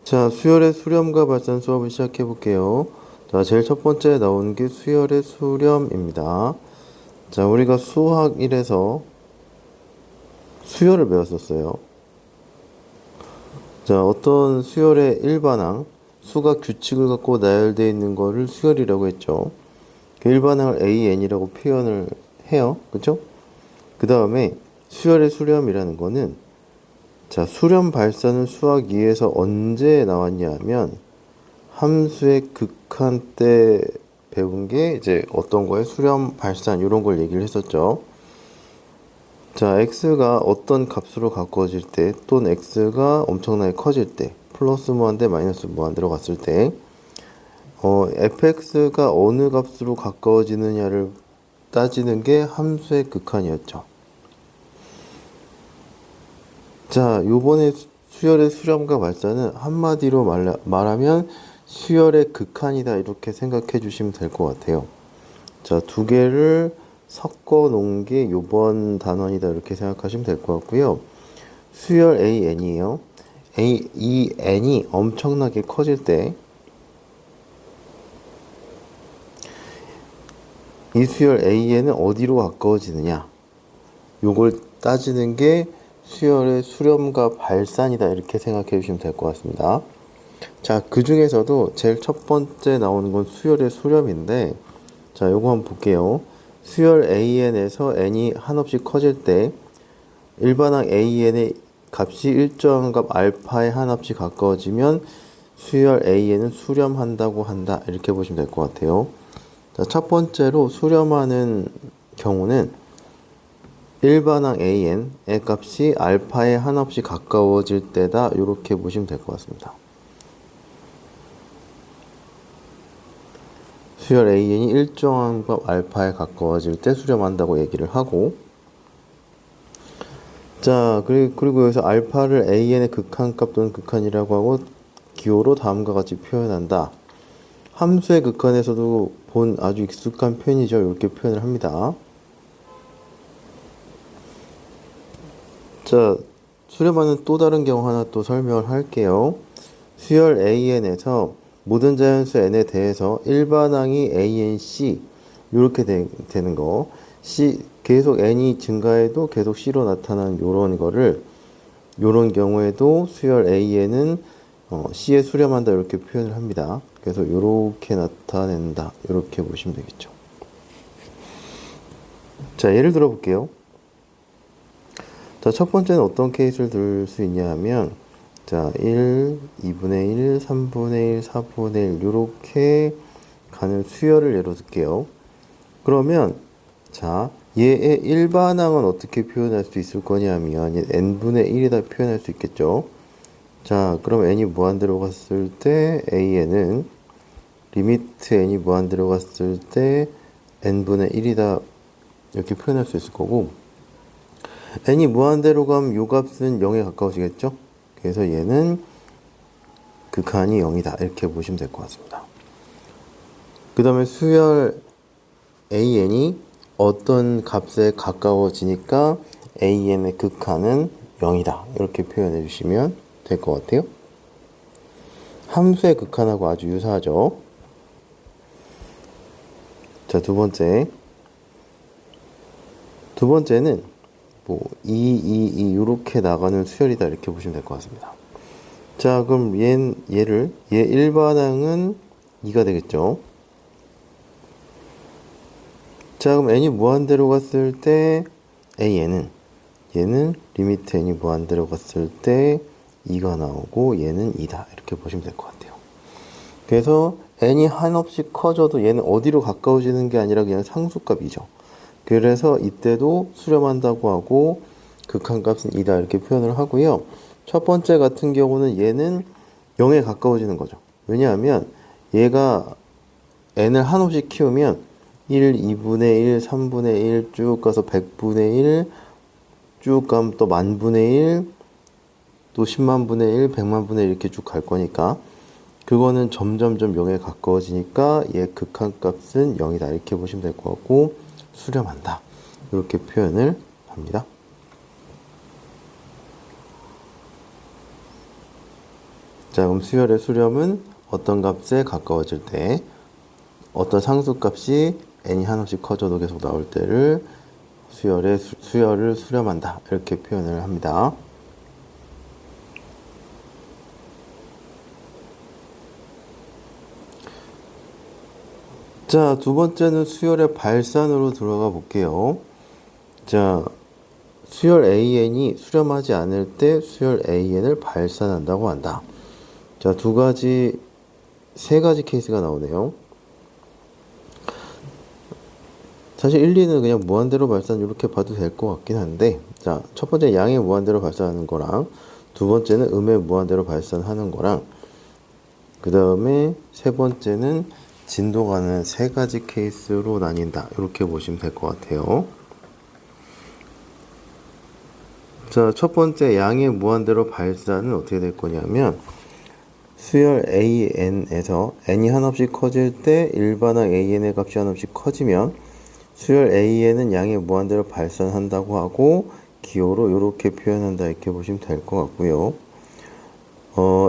자, 수열의 수렴과 발산 수업을 시작해 볼게요. 자, 제일 첫 번째 나오는 게 수열의 수렴입니다. 자, 우리가 수학 1에서 수열을 배웠었어요. 자, 어떤 수열의 일반항, 수가 규칙을 갖고 나열되어 있는 거를 수열이라고 했죠. 그 일반항을 AN이라고 표현을 해요. 그죠? 그 다음에 수열의 수렴이라는 거는, 자, 수렴 발산은 수학 2에서 언제 나왔냐 하면 함수의 극한 때 배운 게 이제 어떤 거에 수렴 발산 이런 걸 얘기를 했었죠. 자, x가 어떤 값으로 가까워질 때 또는 x가 엄청나게 커질 때 플러스 무한대 마이너스 무한대로 갔을 때 fx가 어느 값으로 가까워지느냐를 따지는 게 함수의 극한이었죠. 자, 요번에 수열의 수렴과 발산은 한마디로 말하면 수열의 극한이다 이렇게 생각해 주시면 될 것 같아요. 자, 두 개를 섞어 놓은 게 요번 단원이다 이렇게 생각하시면 될 것 같고요. 수열 AN이에요. 이 N이 엄청나게 커질 때 이 수열 AN은 어디로 가까워지느냐 요걸 따지는 게 수열의 수렴과 발산이다 이렇게 생각해 주시면 될 것 같습니다. 자, 그 중에서도 제일 첫 번째 나오는 건 수열의 수렴인데, 자, 요거 한번 볼게요. 수열 AN에서 N이 한없이 커질 때 일반항 AN의 값이 일정한 값 알파에 한없이 가까워지면 수열 AN은 수렴한다고 한다 이렇게 보시면 될 것 같아요. 자, 첫 번째로 수렴하는 경우는 일반항 AN의 값이 알파에 한없이 가까워질 때다 이렇게 보시면 될 것 같습니다. 수열 AN이 일정한 값 알파에 가까워질 때 수렴한다고 얘기를 하고, 자, 그리고 여기서 알파를 AN의 극한값 또는 극한이라고 하고 기호로 다음과 같이 표현한다. 함수의 극한에서도 본 아주 익숙한 표현이죠. 이렇게 표현을 합니다. 자, 수렴하는 또 다른 경우 하나 또 설명을 할게요. 수열 AN에서 모든 자연수 N에 대해서 일반항이 ANC 이렇게 되는 거, C 계속 N이 증가해도 계속 C로 나타나는 요런 경우에도 수열 AN은 C에 수렴한다 이렇게 표현을 합니다. 그래서 이렇게 나타낸다 이렇게 보시면 되겠죠. 자, 예를 들어 볼게요. 자, 첫 번째는 어떤 케이스를 들 수 있냐 하면, 자, 1, 2분의 1, 3분의 1, 4분의 1 이렇게 가는 수열을 예로 들게요. 그러면 자, 얘의 일반항은 어떻게 표현할 수 있을 거냐면 n분의 1이다 표현할 수 있겠죠. 자, 그럼 n이 무한대로 갔을 때 an은 리미트 n이 무한대로 갔을 때 n분의 1이다 이렇게 표현할 수 있을 거고, n이 무한대로 가면 요 값은 0에 가까워지겠죠. 그래서 얘는 극한이 0이다 이렇게 보시면 될 것 같습니다. 그 다음에 수열 AN이 어떤 값에 가까워지니까 AN의 극한은 0이다 이렇게 표현해 주시면 될 것 같아요. 함수의 극한하고 아주 유사하죠. 자, 두 번째는 뭐 2 이렇게 나가는 수열이다 이렇게 보시면 될 것 같습니다. 자, 그럼 얘 일반항은 2가 되겠죠. 자, 그럼 n이 무한대로 갔을 때 얘는 리미트 n이 무한대로 갔을 때 2가 나오고 얘는 2다 이렇게 보시면 될 것 같아요. 그래서 n이 한없이 커져도 얘는 어디로 가까워지는 게 아니라 그냥 상수값이죠. 그래서 이때도 수렴한다고 하고 극한값은 2다 이렇게 표현을 하고요. 첫 번째 같은 경우는 얘는 0에 가까워지는 거죠. 왜냐하면 얘가 n을 한없이 키우면 1, 2분의 1, 3분의 1 쭉 가서 100분의 1 쭉 가면 또 만분의 1 또 10만분의 1, 100만분의 1 이렇게 쭉 갈 거니까 그거는 점점점 0에 가까워지니까 얘 극한값은 0이다 이렇게 보시면 될 것 같고, 수렴한다 이렇게 표현을 합니다. 자, 그럼 수열의 수렴은 어떤 값에 가까워질 때, 어떤 상수값이 n이 한없이 커져도 계속 나올 때를 수열을 수렴한다. 이렇게 표현을 합니다. 자, 두 번째는 수열의 발산으로 들어가 볼게요. 자, 수열 AN이 수렴하지 않을 때 수열 AN을 발산한다고 한다. 자, 세 가지 케이스가 나오네요. 사실 1, 2는 그냥 무한대로 발산 이렇게 봐도 될 것 같긴 한데, 자, 첫 번째 양의 무한대로 발산하는 거랑, 두 번째는 음의 무한대로 발산하는 거랑, 그 다음에 세 번째는 진동하는 세 가지 케이스로 나뉜다. 이렇게 보시면 될 것 같아요. 자, 첫 번째 양의 무한대로 발산은 어떻게 될 거냐면, 수열 AN에서 n이 한없이 커질 때 일반항 AN의 값이 한없이 커지면 수열 AN은 양의 무한대로 발산한다고 하고 기호로 이렇게 표현한다 이렇게 보시면 될 것 같고요.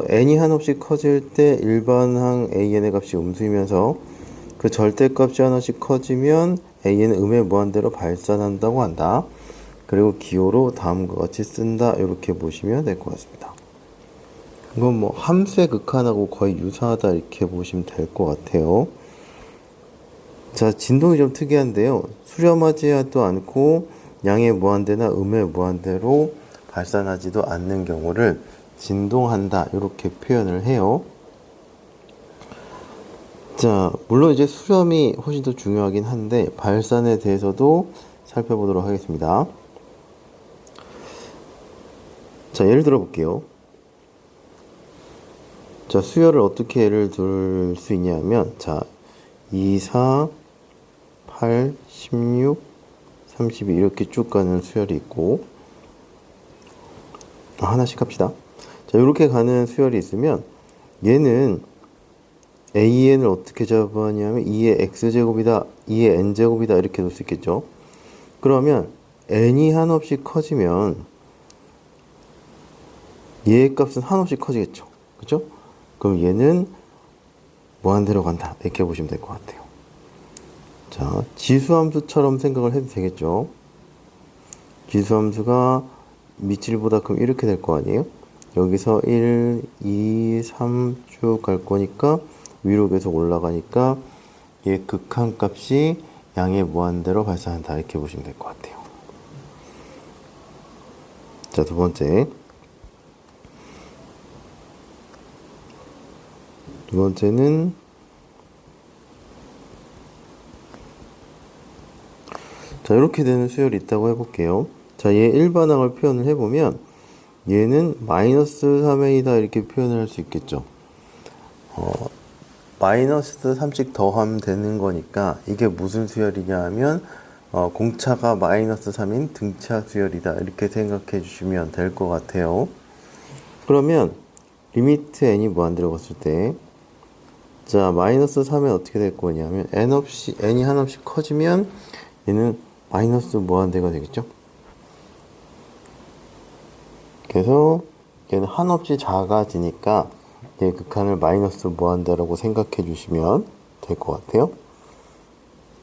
n이 한없이 커질 때 일반항 AN의 값이 음수이면서 그 절대값이 하나씩 커지면 AN은 음의 무한대로 발산한다고 한다. 그리고 기호로 다음과 같이 쓴다 이렇게 보시면 될 것 같습니다. 이건 뭐 함수의 극한하고 거의 유사하다 이렇게 보시면 될 것 같아요. 자, 진동이 좀 특이한데요. 수렴하지도 않고 양의 무한대나 음의 무한대로 발산하지도 않는 경우를 진동한다 이렇게 표현을 해요. 자, 물론 이제 수렴이 훨씬 더 중요하긴 한데 발산에 대해서도 살펴보도록 하겠습니다. 자, 예를 들어 볼게요. 자, 수열을 어떻게 예를 들 수 있냐면, 자, 2, 4, 8, 16, 32 이렇게 쭉 가는 수열이 있고, 하나씩 합시다. 자, 이렇게 가는 수열이 있으면, 얘는 AN을 어떻게 잡았냐면, 2의 X제곱이다, 2의 N제곱이다, 이렇게 놓을 수 있겠죠. 그러면, N이 한없이 커지면, 얘의 값은 한없이 커지겠죠. 그죠? 그럼 얘는 무한대로 간다. 이렇게 보시면 될 것 같아요. 자, 지수함수처럼 생각을 해도 되겠죠. 지수함수가 밑줄보다 크면 이렇게 될 거 아니에요? 여기서 1, 2, 3 쭉 갈 거니까 위로 계속 올라가니까 얘 극한값이 양의 무한대로 발산한다. 이렇게 보시면 될 것 같아요. 자, 두 번째는 자, 이렇게 되는 수열이 있다고 해볼게요. 자, 얘 일반항을 표현을 해보면 얘는 마이너스 3a다 이렇게 표현을 할 수 있겠죠. 마이너스 3씩 더하면 되는 거니까 이게 무슨 수열이냐 하면 공차가 마이너스 3인 등차 수열이다 이렇게 생각해 주시면 될 것 같아요. 그러면 리미트 n이 무한대로 갔을 때 자, 마이너스 3은 어떻게 될 거냐면 n이 한없이 커지면 얘는 마이너스 무한대가 되겠죠. 그래서 얘는 한없이 작아지니까 얘 극한을 마이너스 무한대라고 생각해 주시면 될 것 같아요.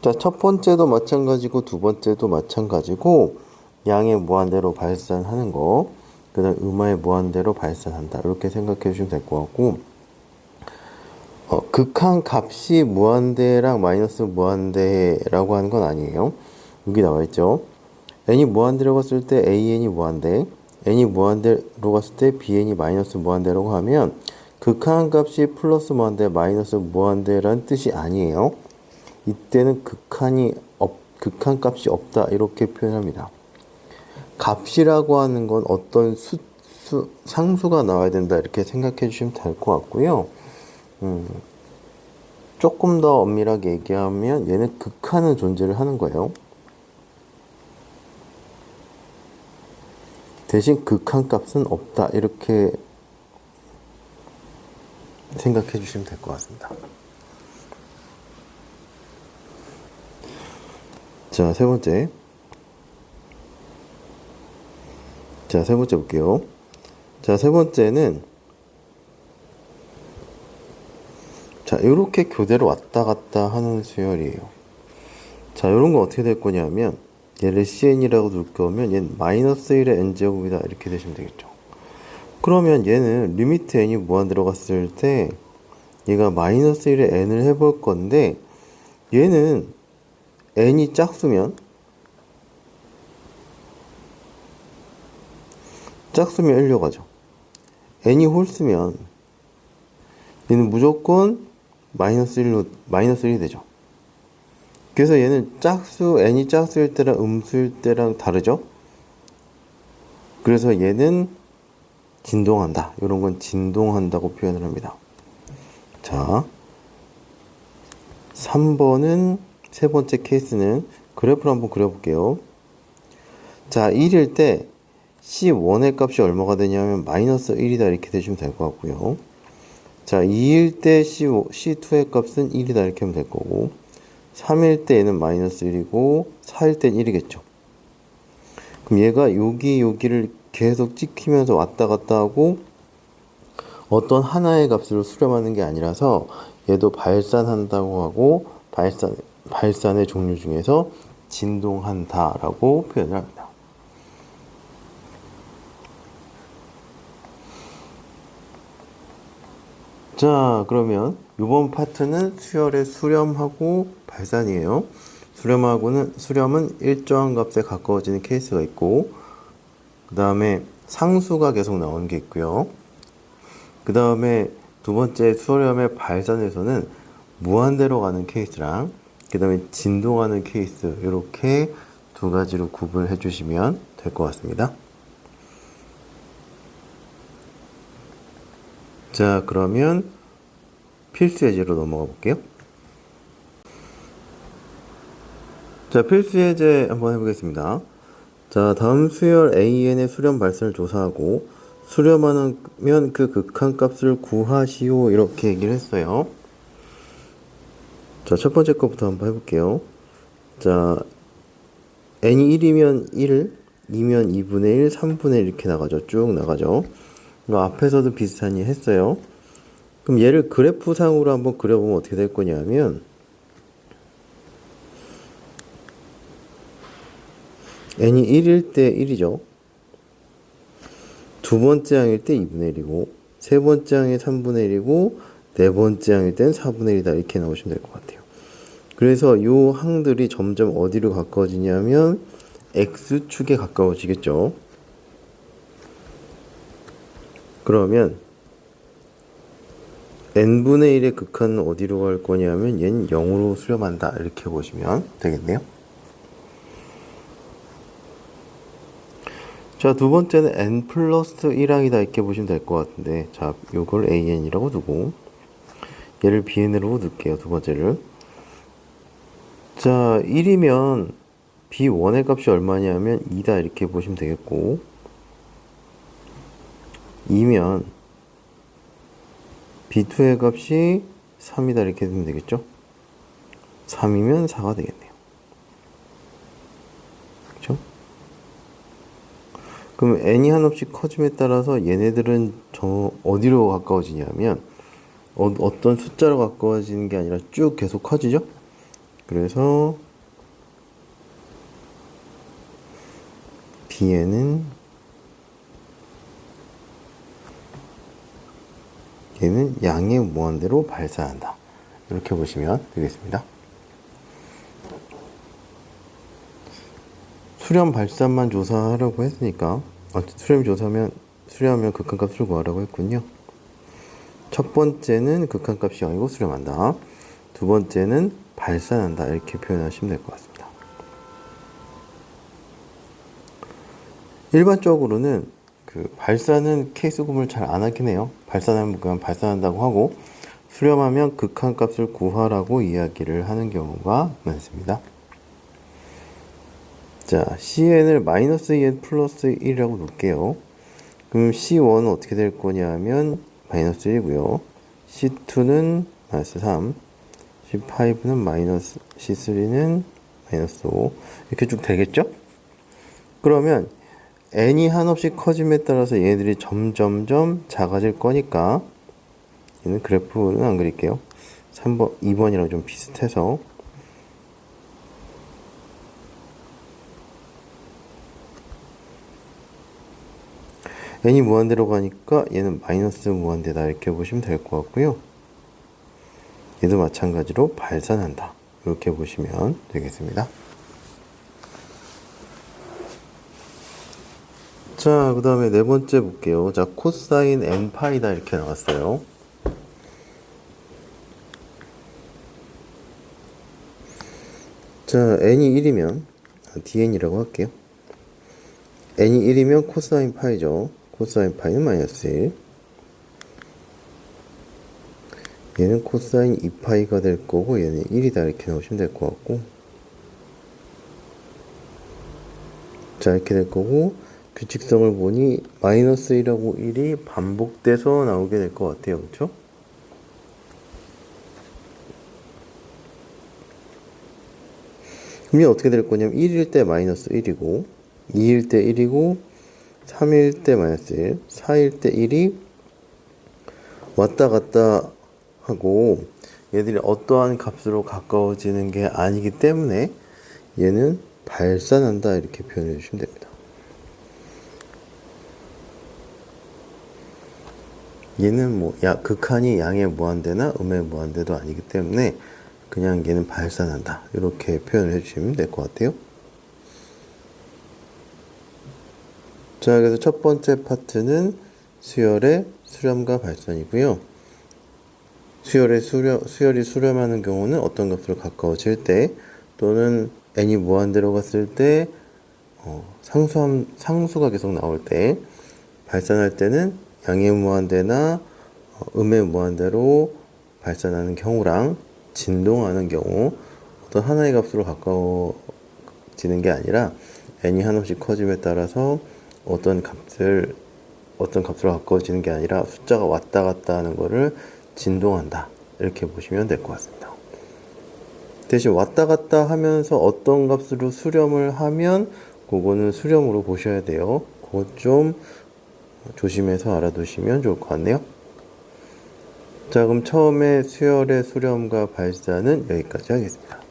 자, 첫 번째도 마찬가지고 두 번째도 마찬가지고 양의 무한대로 발산하는 거, 그 다음 음의 무한대로 발산한다 이렇게 생각해 주시면 될 것 같고, 극한 값이 무한대랑 마이너스 무한대라고 하는 건 아니에요. 여기 나와 있죠. n이 무한대로 갔을 때 an이 무한대, n이 무한대로 갔을 때 bn이 마이너스 무한대라고 하면 극한 값이 플러스 무한대, 마이너스 무한대라는 뜻이 아니에요. 이때는 극한 값이 없다 이렇게 표현합니다. 값이라고 하는 건 어떤 상수가 나와야 된다 이렇게 생각해 주시면 될 것 같고요. 조금 더 엄밀하게 얘기하면 얘는 극한은 존재를 하는 거예요. 대신 극한 값은 없다 이렇게 생각해 주시면 될 것 같습니다. 자, 세 번째 볼게요. 자, 세 번째는 자, 이렇게 교대로 왔다 갔다 하는 수열이에요. 자, 이런 건 어떻게 될 거냐면 얘를 cn이라고 둘 거면 얘는 마이너스 1의 n제곱이다 이렇게 되시면 되겠죠. 그러면 얘는 리미트 n이 무한 들어갔을 때 얘가 마이너스 1의 n을 해볼 건데 얘는 n이 짝수면 1로 가죠. n이 홀수면 얘는 무조건 마이너스 1이 되죠. 그래서 얘는 n이 짝수일 때랑 음수일 때랑 다르죠. 그래서 얘는 진동한다. 이런 건 진동한다고 표현을 합니다. 자, 3번은 세 번째 케이스는 그래프를 한번 그려볼게요. 자, 1일 때 C1의 값이 얼마가 되냐면 마이너스 1이다 이렇게 되시면 될 것 같고요. 자, 2일 때 C2의 값은 1이다 이렇게 하면 될 거고 3일 때 얘는 마이너스 1이고 4일 땐 1이겠죠. 그럼 얘가 여기를 계속 찍히면서 왔다 갔다 하고 어떤 하나의 값으로 수렴하는 게 아니라서 얘도 발산한다고 하고 발산의 종류 중에서 진동한다라고 표현을 합니다. 자, 그러면 이번 파트는 수열의 수렴하고 발산이에요. 수렴은 일정한 값에 가까워지는 케이스가 있고 그 다음에 상수가 계속 나오는 게 있고요. 그 다음에 두 번째 수렴의 발산에서는 무한대로 가는 케이스랑 그 다음에 진동하는 케이스 이렇게 두 가지로 구분해 주시면 될 것 같습니다. 자, 그러면 필수 예제로 넘어가 볼게요. 자, 필수 예제 한번 해보겠습니다. 자, 다음 수열 AN의 수렴 발산을 조사하고 수렴하면 그 극한값을 구하시오 이렇게 얘기를 했어요. 자, 첫 번째 거부터 한번 해볼게요. 자, n이 1이면 1, 2면 2분의 1, 3분의 1 이렇게 나가죠. 쭉 나가죠. 이거 앞에서도 비슷하니 했어요. 그럼 얘를 그래프상으로 한번 그려보면 어떻게 될 거냐면 n이 1일 때 1이죠. 두 번째 항일 때 2분의 1이고 세 번째 항이 3분의 1이고 네 번째 항일 땐 4분의 1이다 이렇게 나오시면 될 것 같아요. 그래서 이 항들이 점점 어디로 가까워지냐면 x축에 가까워지겠죠. 그러면 n분의 1의 극한은 어디로 갈 거냐면 얘는 0으로 수렴한다 이렇게 보시면 되겠네요. 자, 두 번째는 n 플러스 1항이다 이렇게 보시면 될 것 같은데 자, 요걸 an이라고 두고 얘를 bn으로 둘게요. 두 번째를. 자, 1이면 b1의 값이 얼마냐면 2다 이렇게 보시면 되겠고 2면 b2의 값이 3이다 이렇게 되면 되겠죠. 3이면 4가 되겠네요. 그렇죠? 그럼 n이 한없이 커짐에 따라서 얘네들은 어디로 가까워지냐면 어떤 숫자로 가까워지는 게 아니라 쭉 계속 커지죠. 그래서 bn은 얘는 양의 무한대로 발산한다. 이렇게 보시면 되겠습니다. 수렴 발산만 조사하라고 했으니까 수렴하면 극한값을 구하라고 했군요. 첫 번째는 극한값이 0이고 수렴한다. 두 번째는 발산한다. 이렇게 표현하시면 될 것 같습니다. 일반적으로는 그 발산은 케이스 구분을 잘 안 하긴 해요. 발산하면 그냥 발산한다고 하고 수렴하면 극한값을 구하라고 이야기를 하는 경우가 많습니다. 자, cn을 마이너스 2n 플러스 1이라고 놓을게요. 그럼 c1은 어떻게 될 거냐면 마이너스 1이고요. c2는 마이너스 3, c5는 마이너스, c3는 마이너스 5 이렇게 쭉 되겠죠? 그러면 n이 한없이 커짐에 따라서 얘네들이 점점점 작아질 거니까 얘는 그래프는 안 그릴게요. 3번, 2번이랑 좀 비슷해서 n이 무한대로 가니까 얘는 마이너스 무한대다 이렇게 보시면 될 것 같고요. 얘도 마찬가지로 발산한다 이렇게 보시면 되겠습니다. 자, 그 다음에 네 번째 볼게요. 자, 코사인 n파이다 이렇게 나왔어요. 자, n이 1이면 dn이라고 할게요. n이 1이면 코사인 파이죠. 코사인 파이는 마이너스 1. 얘는 코사인 2파이가 될 거고 얘는 1이다 이렇게 나오시면 될 것 같고, 자, 이렇게 될 거고, 규칙성을 보니 마이너스 1하고 1이 반복돼서 나오게 될 것 같아요. 그쵸? 그럼 어떻게 될 거냐면 1일 때 마이너스 1이고 2일 때 1이고 3일 때 마이너스 1, 4일 때 1이 왔다 갔다 하고 얘들이 어떠한 값으로 가까워지는 게 아니기 때문에 얘는 발산한다 이렇게 표현해 주시면 됩니다. 얘는 뭐 극한이 양의 무한대나 음의 무한대도 아니기 때문에 그냥 얘는 발산한다 이렇게 표현을 해주시면 될 것 같아요. 자, 그래서 첫 번째 파트는 수열의 수렴과 발산이고요. 수열이 수렴하는 경우는 어떤 값으로 가까워질 때 또는 n이 무한대로 갔을 때 상수가 계속 나올 때, 발산할 때는 양의 무한대나 음의 무한대로 발산하는 경우랑 진동하는 경우, 어떤 하나의 값으로 가까워지는 게 아니라 n이 한없이 커짐에 따라서 어떤 값으로 가까워지는 게 아니라 숫자가 왔다 갔다 하는 거를 진동한다 이렇게 보시면 될 것 같습니다. 대신 왔다 갔다 하면서 어떤 값으로 수렴을 하면 그거는 수렴으로 보셔야 돼요. 그거 좀 조심해서 알아두시면 좋을 것 같네요. 자, 그럼 처음에 수열의 수렴과 발산은 여기까지 하겠습니다.